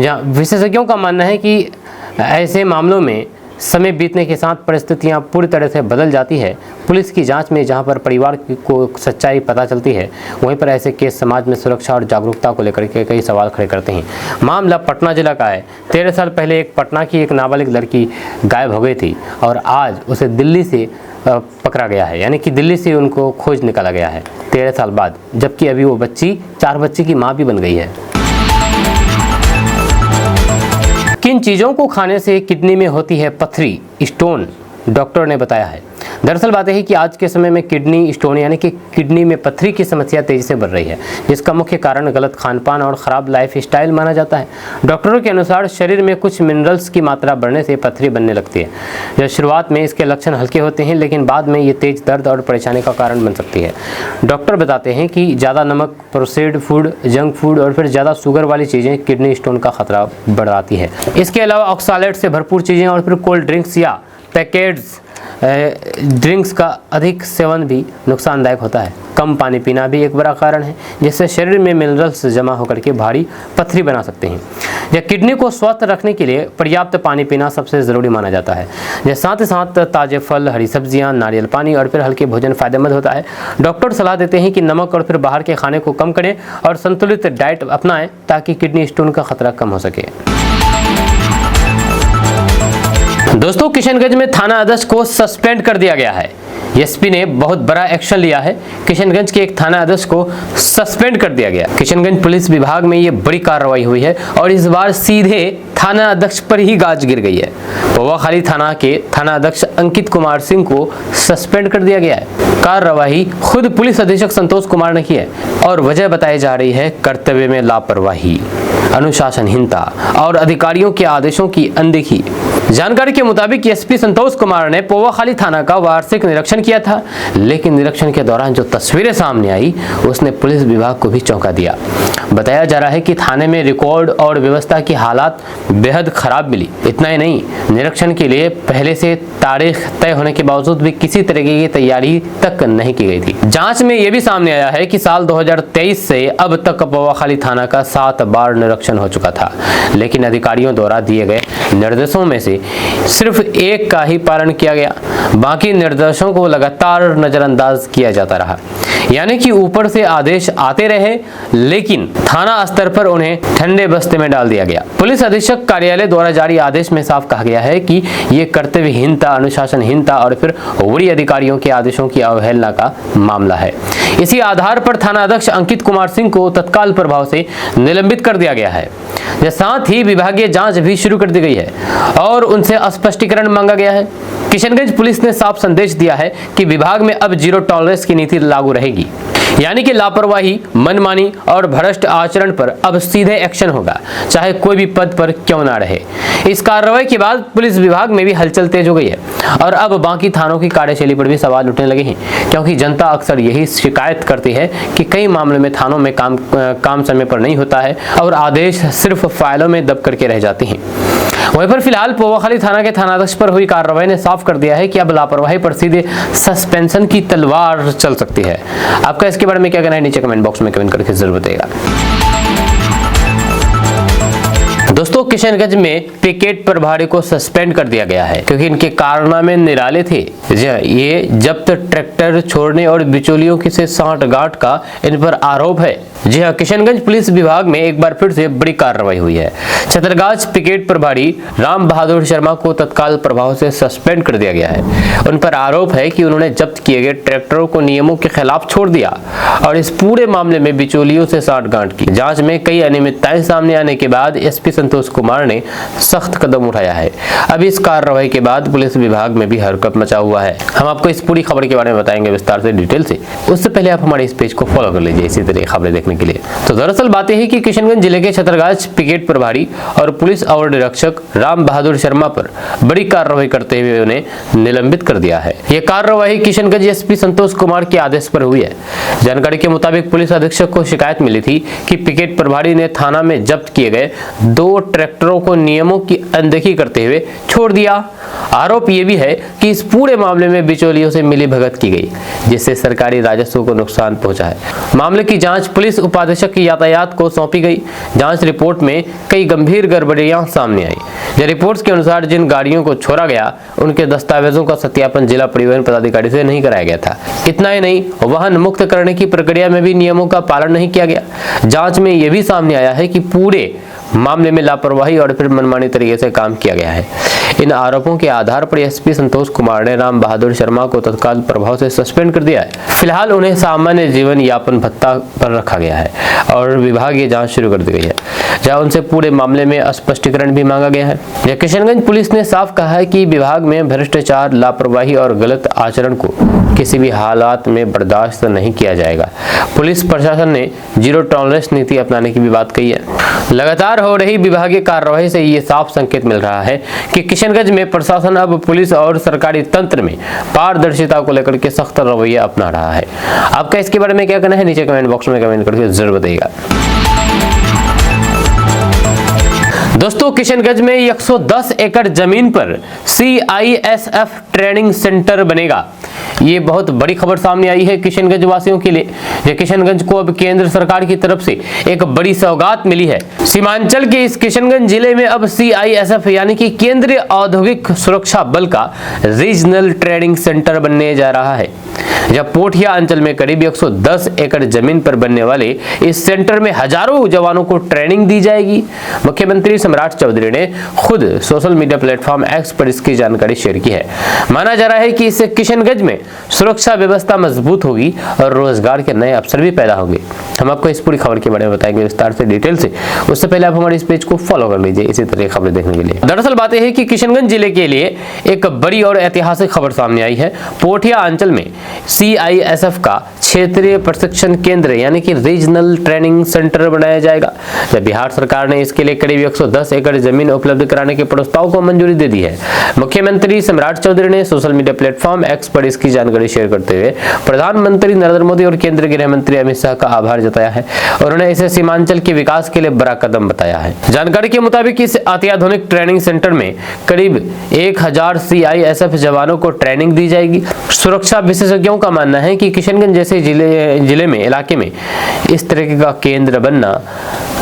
जहां विशेषज्ञों का मानना है कि ऐसे मामलों में समय बीतने के साथ परिस्थितियां पूरी तरह से बदल जाती है। पुलिस की जांच में जहां पर परिवार को सच्चाई पता चलती है, वहीं पर ऐसे केस समाज में सुरक्षा और जागरूकता को लेकर के कई सवाल खड़े करते हैं। मामला पटना जिला का है। 13 साल पहले पटना की एक नाबालिग लड़की गायब हो गई थी और आज उसे दिल्ली से पकड़ा गया है, यानी कि दिल्ली से उनको खोज निकाला गया है 13 साल बाद, जबकि अभी वो बच्ची 4 बच्चे की माँ भी बन गई है। किन चीज़ों को खाने से किडनी में होती है पथरी, स्टोन, डॉक्टर ने बताया है। दरअसल बात है कि आज के समय में किडनी स्टोन यानी कि किडनी में पथरी की समस्या तेजी से बढ़ रही है, जिसका मुख्य कारण गलत खानपान और ख़राब लाइफ स्टाइल माना जाता है। डॉक्टरों के अनुसार शरीर में कुछ मिनरल्स की मात्रा बढ़ने से पथरी बनने लगती है। जब शुरुआत में इसके लक्षण हल्के होते हैं, लेकिन बाद में ये तेज दर्द और परेशानी का कारण बन सकती है। डॉक्टर बताते हैं कि ज़्यादा नमक, प्रोसेस्ड फूड, जंक फूड और फिर ज़्यादा शुगर वाली चीज़ें किडनी स्टोन का खतरा बढ़ाती है। इसके अलावा ऑक्सालेट से भरपूर चीज़ें और फिर कोल्ड ड्रिंक्स या पैकेट्स ड्रिंक्स का अधिक सेवन भी नुकसानदायक होता है। कम पानी पीना भी एक बड़ा कारण है, जिससे शरीर में मिनरल्स जमा होकर के भारी पथरी बना सकते हैं। यह किडनी को स्वस्थ रखने के लिए पर्याप्त पानी पीना सबसे ज़रूरी माना जाता है। यह साथ ही साथ ताज़े फल, हरी सब्जियां, नारियल पानी और फिर हल्के भोजन फायदेमंद होता है। डॉक्टर सलाह देते हैं कि नमक और फिर बाहर के खाने को कम करें और संतुलित डाइट अपनाएं, ताकि किडनी स्टोन का खतरा कम हो सके। दोस्तों, किशनगंज में थाना अध्यक्ष को सस्पेंड कर दिया गया है। एसपी ने बहुत बड़ा एक्शन लिया है। किशनगंज के एक थाना अध्यक्ष को सस्पेंड कर दिया गया। किशनगंज पुलिस विभाग में ये बड़ी कार्रवाई हुई है और इस बार सीधे थाना अध्यक्ष पर ही गाज गिर गई है। पौवाखाली थाना के थाना अध्यक्ष अंकित कुमार सिंह को सस्पेंड कर दिया गया है। कार्रवाई खुद पुलिस अधीक्षक संतोष कुमार ने की है और वजह बताई जा रही है कर्तव्य में लापरवाही, अनुशासनहीनता और अधिकारियों के आदेशों की अनदेखी। जानकारी के मुताबिक एसपी संतोष कुमार ने पौवाखाली थाना का वार्षिक निरीक्षण किया था, लेकिन निरीक्षण के दौरान जो तस्वीरें सामने आई उसने पुलिस विभाग को भी चौंका दिया। बताया जा रहा है कि थाने में रिकॉर्ड और व्यवस्था की हालात बेहद खराब मिली। इतना ही नहीं, निरीक्षण के लिए पहले से तारीख तय होने के बावजूद भी किसी तरीके की तैयारी तक नहीं की गई थी। जांच में यह भी सामने आया है कि साल 2023 से अब तक पौवाखाली थाना का 7 बार निरीक्षण हो चुका था, लेकिन अधिकारियों द्वारा दिए गए निर्देशों में से सिर्फ एक का ही पालन किया गया, बाकी निर्देशों को लगातार नजरअंदाज किया जाता रहा। यानी कि ऊपर से आदेश आते रहे लेकिन थाना स्तर पर उन्हें ठंडे बस्ते में डाल दिया गया। पुलिस अधीक्षक कार्यालय द्वारा जारी आदेश में साफ कहा गया है कि ये कर्तव्यहीनता, अनुशासनहीनता और फिर वरीय अधिकारियों के आदेशों की अवहेलना का मामला है। इसी आधार पर थाना अध्यक्ष अंकित कुमार सिंह को तत्काल प्रभाव से निलंबित कर दिया गया है। साथ ही विभागीय जांच भी शुरू कर दी गई है और उनसे स्पष्टीकरण मांगा गया है। किशनगंज पुलिस ने साफ संदेश दिया है कि विभाग में अब जीरो टॉलरेंस की नीति लागू रहेगी, यानी कि लापरवाही, मनमानी और भ्रष्ट आचरण पर अब सीधे एक्शन होगा, चाहे कोई भी पद पर क्यों ना रहे। इस कार्रवाई के बाद पुलिस विभाग में भी हलचल तेज हो गई है और अब बाकी थानों की कार्यशैली पर भी सवाल उठने लगे हैं, क्योंकि जनता अक्सर यही शिकायत करती है कि कई मामलों में थानों में काम समय पर नहीं होता है और आदेश सिर्फ फाइलों में दब करके रह जाते हैं। वहीं पर फिलहाल पौवाखाली थाना के थानाध्यक्ष पर हुई कार्रवाई ने साफ कर दिया है कि अब लापरवाही पर सीधे सस्पेंशन की तलवार चल सकती है। आपका इसके बारे में क्या कहना है, नीचे कमेंट बॉक्स में कमेंट करके जरूर बताइएगा। दोस्तों, किशनगंज में पिकेट प्रभारी को सस्पेंड कर दिया गया है क्योंकि इनके कारनामे निराले थे। ये जब्त ट्रैक्टर छोड़ने और बिचौलियों की से सांठगांठ का इन पर आरोप है। जी हाँ, किशनगंज पुलिस विभाग में एक बार फिर से बड़ी कार्रवाई हुई है। छतरगाछ पिकेट प्रभारी राम बहादुर शर्मा को तत्काल प्रभाव से सस्पेंड कर दिया गया है। उन पर आरोप है कि उन्होंने जब्त किए गए ट्रैक्टरों को नियमों के खिलाफ छोड़ दिया और इस पूरे मामले में बिचौलियों से सांठगांठ की। जांच में कई अनियमितताएं सामने आने के बाद एसपी संतोष कुमार ने सख्त कदम उठाया है। अब इस कार्रवाई के बाद पुलिस विभाग में भी हरकत मचा हुआ है। हम आपको इस पूरी खबर के बारे में बताएंगे विस्तार से, डिटेल से। उससे पहले आप हमारे इस पेज को फॉलो कर लीजिए इसी तरह खबरें देखने के लिए। तो दरअसल बात यह है कि किशनगंज जिले के छतरगाछ पिकेट प्रभारी और पुलिस अवर निरीक्षक राम बहादुर शर्मा पर बड़ी कार्रवाई करते हुए उन्हें निलंबित कर दिया है। यह कार्रवाई किशनगंज एसपी संतोष कुमार के आदेश पर हुई है। जानकारी के मुताबिक पुलिस अधीक्षक को शिकायत मिली थी कि पिकेट प्रभारी ने थाना में जब्त किए गए 2 ट्रैक्टरों को नियमों की अनदेखी करते हुए छोड़ दिया। आरोप यह भी है कि इस पूरे मामले में बिचौलियों से मिलीभगत की गई, जिससे सरकारी राजस्व को नुकसान पहुंचा है। मामले की जांच पुलिस उपाधीक्षक की यातायात को सौंपी गई। जांच रिपोर्ट में कई गंभीर गड़बड़ियां सामने आई। रिपोर्ट्स के अनुसार जिन गाड़ियों को छोड़ा गया उनके दस्तावेजों का सत्यापन जिला परिवहन पदाधिकारी से नहीं कराया गया था। इतना ही नहीं, वाहन मुक्त करने की प्रक्रिया में भी नियमों का पालन नहीं किया गया। जांच में यह भी सामने आया है कि पूरे मामले में लापरवाही और फिर मनमानी तरीके से काम किया गया है। इन आरोपों के आधार पर एसपी संतोष कुमार ने राम बहादुर शर्मा को तत्काल प्रभाव से सस्पेंड कर दिया है। फिलहाल उन्हें सामान्य जीवन यापन भत्ता पर रखा गया है और विभागीय जांच शुरू कर दी गई है, जहां उनसे पूरे मामले में स्पष्टीकरण भी मांगा गया है। किशनगंज पुलिस ने साफ कहा है कि विभाग में भ्रष्टाचार, लापरवाही और गलत आचरण को किसी भी हालात में बर्दाश्त नहीं किया जाएगा। पुलिस प्रशासन ने जीरो टॉलरेंस नीति अपनाने की भी बात कही है। लगातार हो रही विभागीय कार्रवाई से ये साफ संकेत मिल रहा है कि किशनगंज में प्रशासन अब पुलिस और सरकारी तंत्र में पारदर्शिता को लेकर के सख्त रवैया अपना रहा है। आपका इसके बारे में क्या कहना है, नीचे कमेंट बॉक्स में कमेंट करके जरूर बताइएगा। दोस्तों, किशनगंज में 110 एकड़ जमीन पर CISF ट्रेनिंग सेंटर बनेगा। ये बहुत बड़ी खबर सामने आई है किशनगंज वासियों के लिए। किशनगंज को अब केंद्र सरकार की तरफ से एक बड़ी सौगात मिली है। सीमांचल के इस किशनगंज जिले में अब CISF यानी कि केंद्रीय औद्योगिक सुरक्षा बल का रीजनल ट्रेनिंग सेंटर बनने जा रहा है। जब पोठिया अंचल में करीब 110 एकड़ जमीन पर बनने वाले इस सेंटर में हजारों जवानों को ट्रेनिंग दी जाएगी। मुख्यमंत्री सम्राट चौधरी ने खुद सोशल मीडिया प्लेटफॉर्म एक्स पर इसकी जानकारी शेयर की है। माना जा रहा है कि इससे किशनगंज में सुरक्षा व्यवस्था मजबूत होगी और रोजगार के नए अवसर भी पैदा होंगे। हम आपको इस पूरी खबर के बारे में बताएंगे विस्तार से, डिटेल से। उससे पहले आप हमारे इस पेज को फॉलो कर लीजिए इसी तरह खबरें देखने के लिए। दरअसल बात यह है कि किशनगंज जिले के लिए एक बड़ी और ऐतिहासिक खबर सामने आई है। पोठिया अंचल में CISF का क्षेत्रीय प्रशिक्षण केंद्र यानी कि रीजनल ट्रेनिंग सेंटर बनाया जाएगा। जब बिहार सरकार ने इसके लिए करीब 110 एकड़ जमीन उपलब्ध कराने के प्रस्ताव को मंजूरी दे दी है। मुख्यमंत्री सम्राट चौधरी ने सोशल मीडिया प्लेटफॉर्म एक्स पर इसकी जानकारी शेयर करते हुए प्रधानमंत्री नरेंद्र मोदी और केंद्रीय गृह मंत्री अमित शाह का आभार जताया है। उन्होंने इसे सीमांचल के विकास के लिए बड़ा कदम बताया है। जानकारी के मुताबिक इस अत्याधुनिक ट्रेनिंग सेंटर में करीब 1000 CISF जवानों को ट्रेनिंग दी जाएगी। सुरक्षा विशेषज्ञों का मानना है कि किशनगंज जैसे जिले में इलाके में इस तरह का केंद्र बनना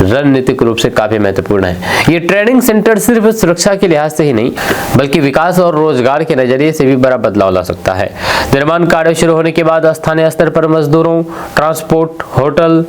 रणनीतिक रूप से काफी महत्वपूर्ण है। ये ट्रेनिंग सेंटर सिर्फ सुरक्षा के लिहाज से ही नहीं बल्कि विकास और रोजगार के नजरिए से भी बड़ा बदलाव ला सकता है। निर्माण कार्य शुरू होने के बाद स्थानीय स्तर पर मजदूरों, ट्रांसपोर्ट, होटल,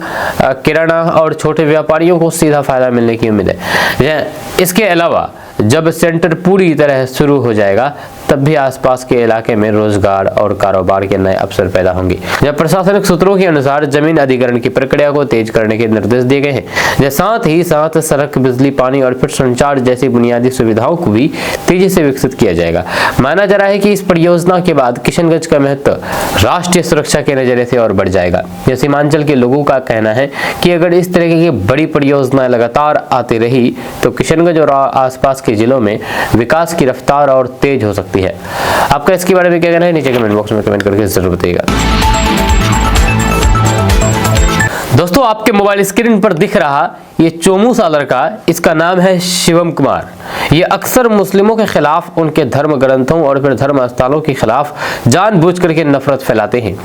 किराना और छोटे व्यापारियों को सीधा फायदा मिलने की उम्मीद है। इसके अलावा जब सेंटर पूरी तरह शुरू हो जाएगा तब भी आसपास के इलाके में रोजगार और कारोबार के नए अवसर पैदा होंगे। जब प्रशासनिक सूत्रों के अनुसार जमीन अधिग्रहण की प्रक्रिया को तेज करने के निर्देश दिए गए हैं। साथ ही साथ सड़क, बिजली, पानी और फिर संचार जैसी बुनियादी सुविधाओं को भी तेजी से विकसित किया जाएगा। माना जा रहा है कि इस परियोजना के बाद किशनगंज का महत्व राष्ट्रीय सुरक्षा के नजरिए से और बढ़ जाएगा। यह सीमांचल के लोगों का कहना है कि अगर इस तरह की बड़ी परियोजनाएं लगातार आती रही तो किशनगंज और आसपास के जिलों में विकास की रफ्तार और तेज हो सकती है। आपका इसके बारे में क्या कहना है नीचे कमेंट बॉक्स में कमेंट करके जरूर बताइएगा। दोस्तों, आपके मोबाइल स्क्रीन पर दिख रहा ये चोमू सा लड़का, इसका नाम है शिवम कुमार। ये अक्सर मुस्लिमों के खिलाफ, उनके धर्म ग्रंथों और फिर धर्म स्थलों के खिलाफ जानबूझ करके नफरत फैलाते हैं।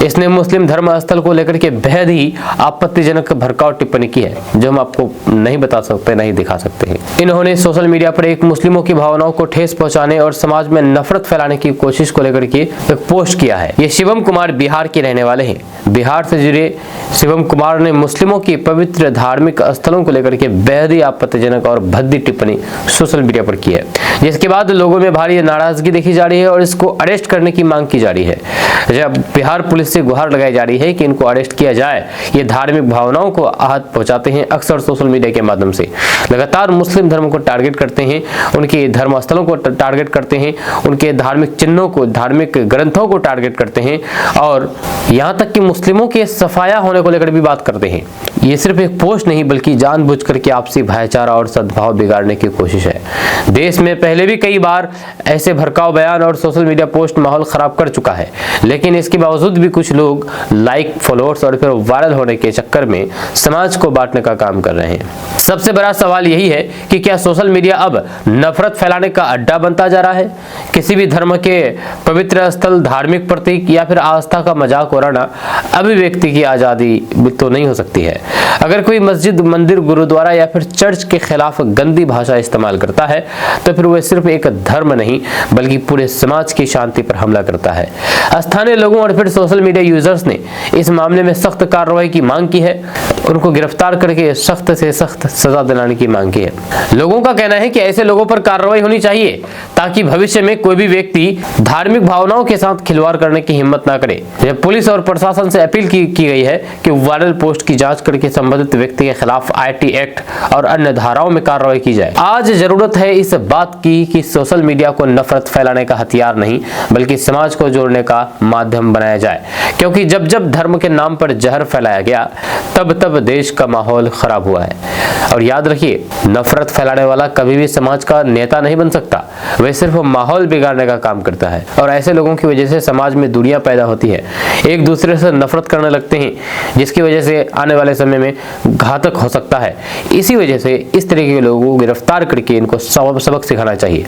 इसने मुस्लिम धर्म स्थल को लेकर के बेहद ही आपत्तिजनक भड़काऊ टिप्पणी की है जो हम आपको नहीं बता सकते, नहीं दिखा सकते हैं। इन्होंने सोशल मीडिया पर एक मुस्लिमों की भावनाओं को ठेस पहुंचाने और समाज में नफरत फैलाने की कोशिश को लेकर के एक पोस्ट किया है। ये शिवम कुमार बिहार के रहने वाले हैं। बिहार से जुड़े शिवम कुमार ने मुस्लिमों की पवित्र धार्मिक स्थलों को लेकर के बेहद ही आपत्तिजनक और भद्दी टिप्पणी सोशल मीडिया पर की है, जिसके बाद लोगों में भारी नाराजगी देखी जा रही है और इसको अरेस्ट करने की मांग की जा रही है। जब बिहार पुलिस से गुहार लगाई जा रही है कि इनको अरेस्ट किया जाए। ये धार्मिक भावनाओं को आहत पहुंचाते हैं, अक्सर सोशल मीडिया के माध्यम से लगातार मुस्लिम धर्म को टारगेट करते हैं, उनके धर्म स्थलों को टारगेट करते हैं, उनके धार्मिक चिन्हों को, धार्मिक ग्रंथों को टारगेट करते हैं और यहाँ तक कि मुस्लिमों के सफाया होने को लेकर भी बात करते हैं। ये सिर्फ एक पोस्ट नहीं बल्कि जानबूझ करके आपसी भाईचारा और सद्भाव बिगाड़ने की कोशिश है। देश में पहले भी कई बार ऐसे भड़काऊ बयान और सोशल मीडिया पोस्ट माहौल खराब कर चुका है, लेकिन इसके बावजूद भी कुछ लोग लाइक, फॉलोअर्स और फिर वायरल होने के चक्कर में समाज को बांटने का काम कर रहे हैं। सबसे बड़ा सवाल यही है कि क्या सोशल मीडिया अब नफरत फैलाने का अड्डा बनता जा रहा है? किसी भी धर्म के पवित्र स्थल, धार्मिक प्रतीक या फिर आस्था का मजाक उड़ाना अभिव्यक्ति की आजादी तो नहीं हो सकती है। अगर कोई मस्जिद, मंदिर, गुरुद्वारा या फिर चर्च के खिलाफ गंदी भाषा इस्तेमाल करता है तो फिर वह सिर्फ एक धर्म नहीं बल्कि पूरे समाज की शांति पर हमला करता है। स्थानीय लोगों और फिर सोशल मीडिया यूजर्स ने इस मामले में सख्त कार्रवाई की मांग की है। उनको गिरफ्तार करके सख्त से सख्त सजा दिलाने की मांग की है। लोगों का कहना है कि ऐसे लोगों पर कार्रवाई होनी चाहिए ताकि भविष्य में कोई भी व्यक्ति धार्मिक भावनाओं के साथ खिलवाड़ करने की हिम्मत ना करे। जब पुलिस और प्रशासन से अपील की गई है कि वायरल पोस्ट की जांच करके संबंधित व्यक्ति के खिलाफ IT एक्ट और अन्य धाराओं में कार्रवाई की जाए। आज जरूरत है इस बात की कि सोशल मीडिया को नफरत फैलाने का हथियार नहीं बल्कि समाज को जोड़ने का माध्यम बनाया जाए, क्योंकि जब जब धर्म के नाम पर जहर फैलाया गया तब तब देश का माहौल खराब हुआ है। और याद रखिए, नफरत फैलाने वाला कभी भी समाज का नेता नहीं बन सकता, वह सिर्फ माहौल बिगाड़ने का काम करता है। और ऐसे लोगों की वजह से समाज में दूरियां पैदा होती है, एक दूसरे से नफरत करने लगते हैं, जिसकी वजह से आने वाले समय में घातक हो सकता है। इसी वजह से इस तरह के लोगों को गिरफ्तार करके इनको सबक सिखाना चाहिए।